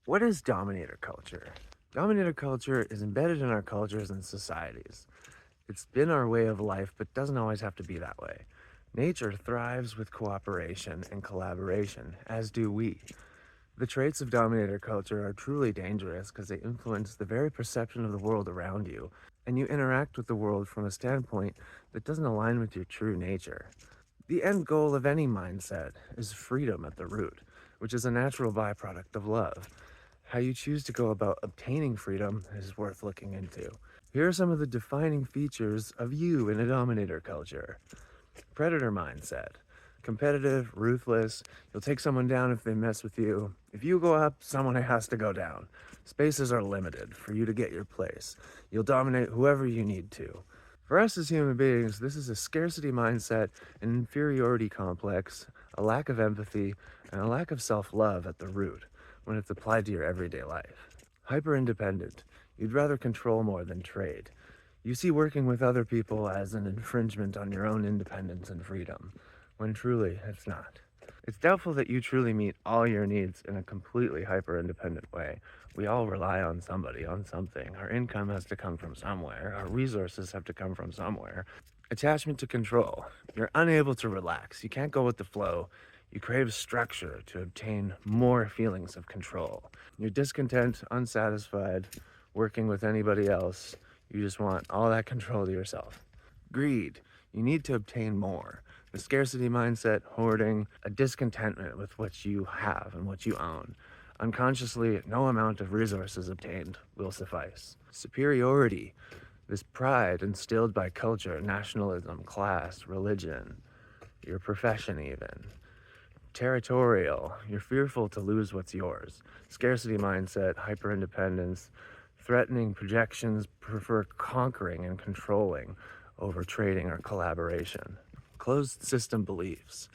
What is Dominator culture? Dominator culture is embedded in our cultures and societies. It's been our way of life, but doesn't always have to be that way. Nature thrives with cooperation and collaboration, as do we. The traits of Dominator culture are truly dangerous because they influence the very perception of the world around you, and you interact with the world from a standpoint that doesn't align with your true nature. The end goal of any mindset is freedom at the root, which is a natural byproduct of love. How you choose to go about obtaining freedom is worth looking into. Here are some of the defining features of you in a dominator culture. Predator mindset. Competitive, ruthless. You'll take someone down if they mess with you. If you go up, someone has to go down. Spaces are limited for you to get your place. You'll dominate whoever you need to. For us as human beings, this is a scarcity mindset, an inferiority complex, a lack of empathy, and a lack of self-love at the root when it's applied to your everyday life. Hyper-independent. You'd rather control more than trade. You see working with other people as an infringement on your own independence and freedom, when truly it's not. It's doubtful that you truly meet all your needs in a completely hyper-independent way. We all rely on somebody, on something. Our income has to come from somewhere. Our resources have to come from somewhere. Attachment to control. You're unable to relax. You can't go with the flow. You crave structure to obtain more feelings of control. You're discontent, unsatisfied, working with anybody else. You just want all that control to yourself. Greed. You need to obtain more. The scarcity mindset, hoarding, a discontentment with what you have and what you own. Unconsciously, no amount of resources obtained will suffice. Superiority. This pride instilled by culture, nationalism, class, religion, your profession even. Territorial. You're fearful to lose what's yours. Scarcity mindset, hyper-independence, threatening projections prefer conquering and controlling over trading or collaboration. Closed system beliefs.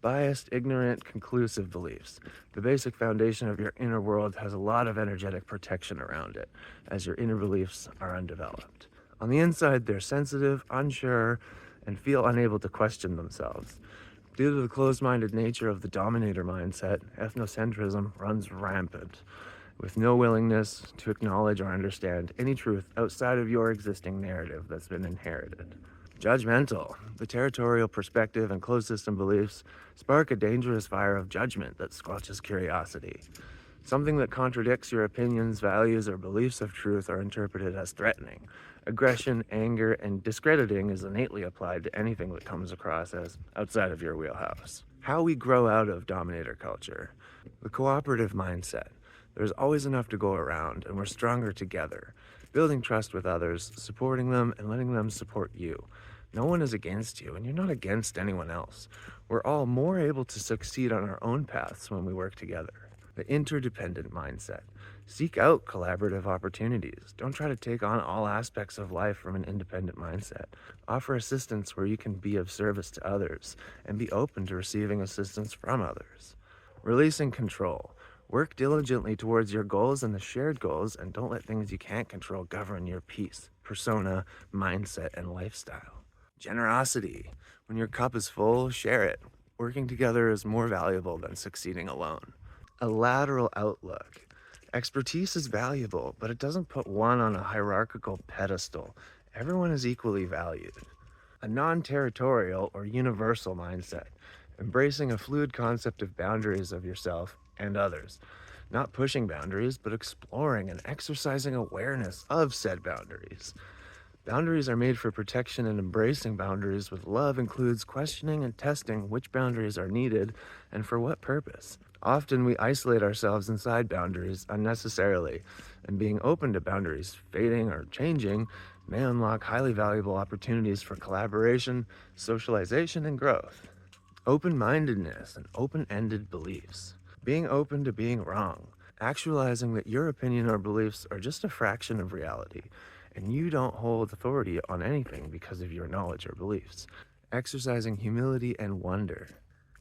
Biased, ignorant, conclusive beliefs. The basic foundation of your inner world has a lot of energetic protection around it, as your inner beliefs are undeveloped. On the inside, they're sensitive, unsure, and feel unable to question themselves. Due to the closed-minded nature of the dominator mindset, ethnocentrism runs rampant, with no willingness to acknowledge or understand any truth outside of your existing narrative that's been inherited. Judgmental. The territorial perspective and closed system beliefs spark a dangerous fire of judgment that squelches curiosity. Something that contradicts your opinions, values, or beliefs of truth are interpreted as threatening. Aggression, anger, and discrediting is innately applied to anything that comes across as outside of your wheelhouse. How we grow out of dominator culture. The cooperative mindset. There's always enough to go around, and we're stronger together. Building trust with others, supporting them, and letting them support you. No one is against you, and you're not against anyone else. We're all more able to succeed on our own paths when we work together. The interdependent mindset. Seek out collaborative opportunities. Don't try to take on all aspects of life from an independent mindset. Offer assistance where you can be of service to others, and be open to receiving assistance from others. Releasing control. Work diligently towards your goals and the shared goals, and don't let things you can't control govern your peace, persona, mindset, and lifestyle. Generosity. When your cup is full, share it. Working together is more valuable than succeeding alone. A lateral outlook. Expertise is valuable, but it doesn't put one on a hierarchical pedestal. Everyone is equally valued. A non-territorial or universal mindset, embracing a fluid concept of boundaries of yourself and others. Not pushing boundaries, but exploring and exercising awareness of said boundaries. Boundaries are made for protection, and embracing boundaries with love includes questioning and testing which boundaries are needed and for what purpose. Often we isolate ourselves inside boundaries unnecessarily, and being open to boundaries fading or changing may unlock highly valuable opportunities for collaboration, socialization, and growth. Open-mindedness and open-ended beliefs. Being open to being wrong. Actualizing that your opinion or beliefs are just a fraction of reality, and you don't hold authority on anything because of your knowledge or beliefs. Exercising humility and wonder.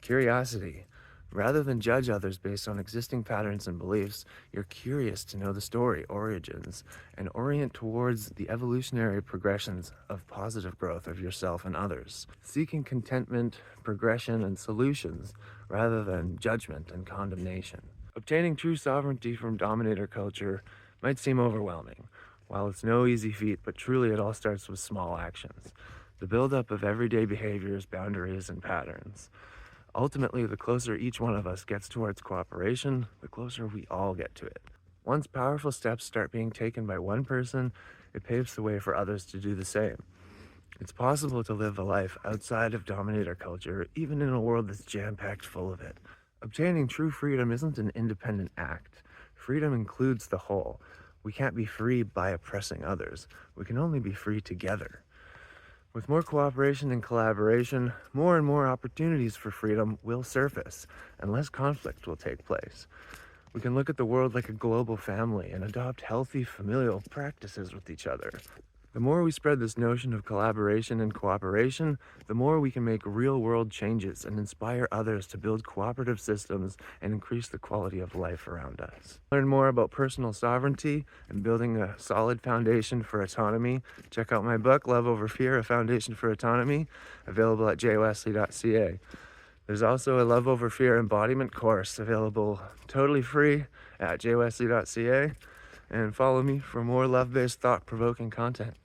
Curiosity. Rather than judge others based on existing patterns and beliefs, you're curious to know the story, origins, and orient towards the evolutionary progressions of positive growth of yourself and others. Seeking contentment, progression, and solutions rather than judgment and condemnation. Obtaining true sovereignty from dominator culture might seem overwhelming. While it's no easy feat, but truly it all starts with small actions. The buildup of everyday behaviors, boundaries, and patterns. Ultimately, the closer each one of us gets towards cooperation, the closer we all get to it. Once powerful steps start being taken by one person, it paves the way for others to do the same. It's possible to live a life outside of dominator culture, even in a world that's jam-packed full of it. Obtaining true freedom isn't an independent act. Freedom includes the whole. We can't be free by oppressing others. We can only be free together. With more cooperation and collaboration, more and more opportunities for freedom will surface, and less conflict will take place. We can look at the world like a global family and adopt healthy familial practices with each other. The more we spread this notion of collaboration and cooperation, the more we can make real-world changes and inspire others to build cooperative systems and increase the quality of life around us. Learn more about personal sovereignty and building a solid foundation for autonomy. Check out my book, Love Over Fear, A Foundation for Autonomy, available at jwesley.ca. There's also a Love Over Fear embodiment course available totally free at jwesley.ca. And follow me for more love-based, thought-provoking content.